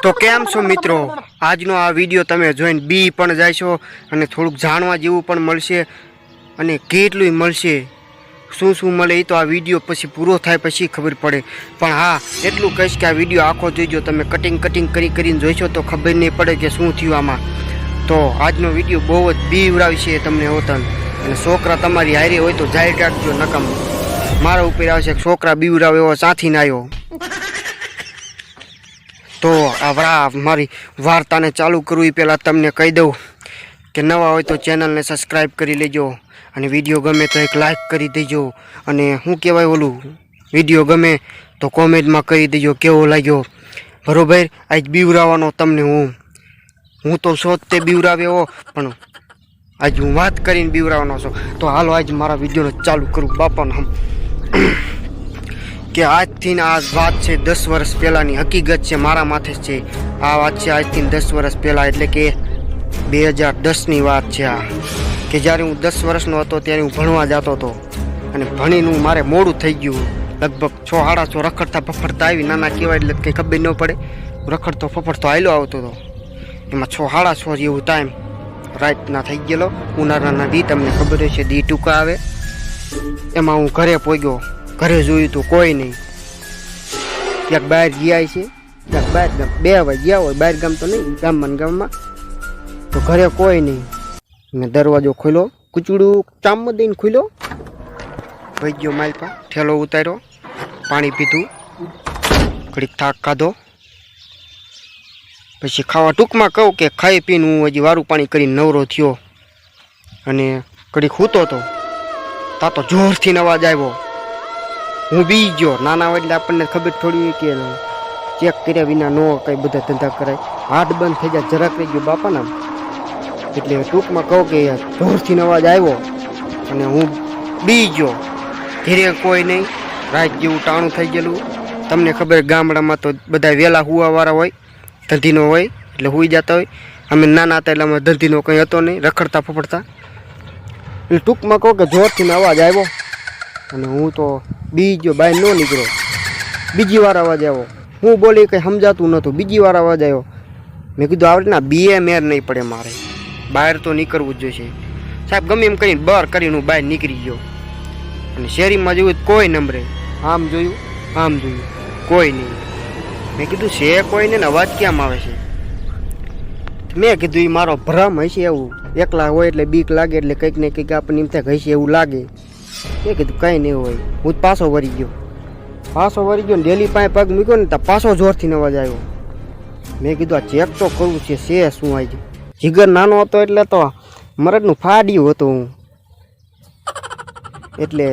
તો કેમ છો મિત્રો, આજનો આ વિડીયો તમે જોઈને બી પણ જાશો અને થોડુંક જાણવા જેવું પણ મળશે અને કેટલું મળશે, શું શું મળે એ તો આ વિડીયો પછી પૂરો થાય પછી ખબર પડે. પણ હા, એટલું કહીશ કે આ વિડીયો આખો જોઈજો. તમે કટિંગ કરીને જોઈશો તો ખબર નહીં પડે કે શું થયું આમાં. તો આજનો વિડીયો બહુ જ બી ઉડાવશે તમને હોતન. અને છોકરા તમારી હારે હોય તો જાહેર કાઢજો, નકમ મારા ઉપર આવશે છોકરા બી ઉડાવે એવો સાથી ના આવ્યો. તો આ મારી વાર્તાને ચાલુ કરવું એ પહેલાં તમને કહી દઉં કે નવા હોય તો ચેનલને સબસ્ક્રાઈબ કરી લેજો અને વિડીયો ગમે તો એક લાઈક કરી દેજો. અને શું કહેવાય ઓલું, વિડીયો ગમે તો કોમેન્ટમાં કરી દેજો કેવો લાગ્યો. બરાબર, આજ બીવરાવાનો તમને હું તો શોધતે બીવરાવ્યો પણ આજ હું વાત કરીને બીવરાવાનો છું. તો હાલો આજ મારા વિડીયોને ચાલુ કરું બાપાને કે આજથી આ વાત છે 10 વર્ષ પહેલાંની હકીકત છે, મારા માથે છે આ વાત છે. આજથી 10 વર્ષ પહેલાં એટલે કે 2010ની વાત છે આ, કે જ્યારે હું 10 વર્ષનો હતો ત્યારે હું ભણવા જતો હતો અને ભણીને મારે મોડું થઈ ગયું. લગભગ 6:30 રખડતા ફફડતા આવી, નાના કહેવાય એટલે કંઈ ખબર ન પડે, રખડતો ફફડતો આવેલો આવતો હતો. એમાં 6:30 જેવું ટાઈમ રાતના થઈ ગયેલો. ઉનાળાના દી તમને ખબર હશે, દી ટૂંકા આવે. એમાં હું ઘરે પહોંચ્યો. ઘરે જોયું તો કોઈ નહીં. ક્યાંક બહાર ગયા છે, ક્યાંક બહાર ગામ 2 વાગ્યા હોય, બહાર ગામ તો નહીં, ગામમાં તો ઘરે કોઈ નહીં. મેં દરવાજો ખોલ્યો, કૂચડું ચામમાં દઈને ખોલ્યો, ભાઈ ગયો માલપા, ઠેલો ઉતાર્યો, પાણી પીધું, ઘડીક થાક ખાધો. પછી ખાવા ટૂંકમાં કહું કે ખાઈ પીને હું હજી વારું પાણી કરીને નવરો થયો અને ઘડીક સૂતો હતો. તા તો જોરથી અવાજ આવ્યો. હું બી ગયો. નાના હોય એટલે આપણને ખબર થોડી હોય કે ચેક કર્યા વિના નો કંઈ બધા ધંધા કરાય. હાથ બંધ થઈ જાય, જરાક રહી ગયો બાપાના. એટલે ટૂંકમાં કહું કે જોરથી અવાજ આવ્યો અને હું બી ગયો. ઘેરે કોઈ નહીં, રાત જેવું ટાણું થઈ ગયેલું. તમને ખબર ગામડામાં તો બધા વહેલા હુવાવાળા હોય, ધંધીનો હોય એટલે હુઈ જતા હોય. અમે નાના હતા એટલે અમે ધંધીનો કંઈ હતો નહીં, રખડતા ફફડતા. એટલે ટૂંકમાં કહું કે જોરથી અવાજ આવ્યો અને હું તો બી ગયો, બહાર ન નીકળ્યો. બીજી વાર અવાજ આવ્યો. હું બોલી કંઈ સમજાતું નહોતું. બીજી વાર અવાજ આવ્યો. મેં કીધું આવડે ના બીએ મેર નહીં પડે, મારે બહાર તો નીકળવું જ જોઈશે સાહેબ. ગમે એમ કરીને બહાર કરીને હું બહાર નીકળી ગયો અને શેરીમાં જોયું કોઈ નંબરે. આમ જોયું, આમ જોયું, કોઈ નહીં. મેં કીધું છે કોઈ ને અવાજ કેમ આવે છે? મેં કીધું એ મારો ભ્રમ હશે, એવું એકલા હોય એટલે બીક લાગે એટલે કંઈક ને કંઈક આપણને એમ થાય હશે એવું લાગે. મેં કીધું કંઈ નહીં હોય. હું પાછો વળી ગયો ને ડેલી પાસે પગ મૂક્યો ને તો પાછો જોરથી અવાજ આવ્યો. મેં કીધું આ ચેક તો કરવું છે શું આજે. જીગર નાનો હતો એટલે તો મરદનું ફાડ્યું હતું હું. એટલે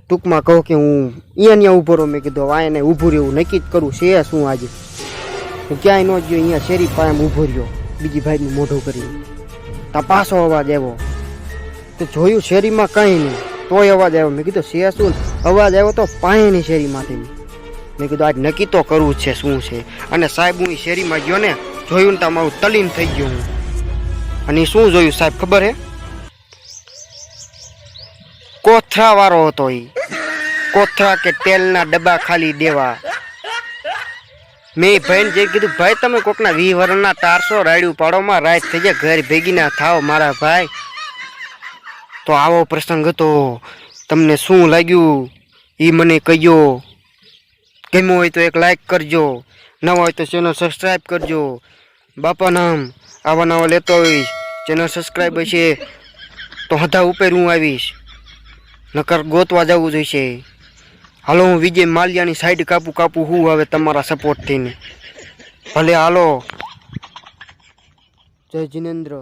ટૂંકમાં કહું કે હું અહીંયા ઊભો રહું. મેં કીધું આ એને ઊભું રહેવું નક્કી જ કરું છે શું આજે. હું ક્યાંય ન ગયો, અહીંયા શેરી પાસે ઊભો રહ્યો બીજી ભાઈનું મોઢું કરીને. ત્યાં પાછો અવાજ આવ્યો તો જોયું શેરીમાં કંઈ નહીં, તોય અવાજ આવ્યો. મેં કીધું છે શું? અવાજ આવ્યો તો પાણીની શેરીમાંથી. મેં કીધું આજ નક્કી તો કરવું છે શું છે. અને સાહેબ હું શેરીમાં ગયો ને, જોયું ને તો મારું તલીન થઈ ગયું હું. અને શું જોયું સાહેબ ખબર હે? કોથરા વાળો હતો. એ કોથરા કે તેલના ડબ્બા ખાલી દેવા. મેં ભાઈને જે કીધું, ભાઈ તમે કોકના 20 વર્ષના 400 રાડ્યું પાડોમાં રાત થઈ જાય, ઘર ભેગી ના થાવ મારા ભાઈ. તો આવો પ્રસંગ હતો. તમને શું લાગ્યું એ મને કહીજો. ગમ્યું હોય તો એક લાઈક કરજો, નવા હોય તો ચેનલ સબસ્ક્રાઈબ કરજો. બાપા નામ આવા નવા લેતો હોઈશ. ચેનલ સબસ્ક્રાઈબ હશે તો હધા ઉપર હું આવીશ, નકર ગોતવા જવું જોઈશે. હાલો હું વિજય માલિયાની સાઈડ કાપું હું હવે તમારા સપોર્ટથી. ભલે હાલો. જય જિનેન્દ્ર.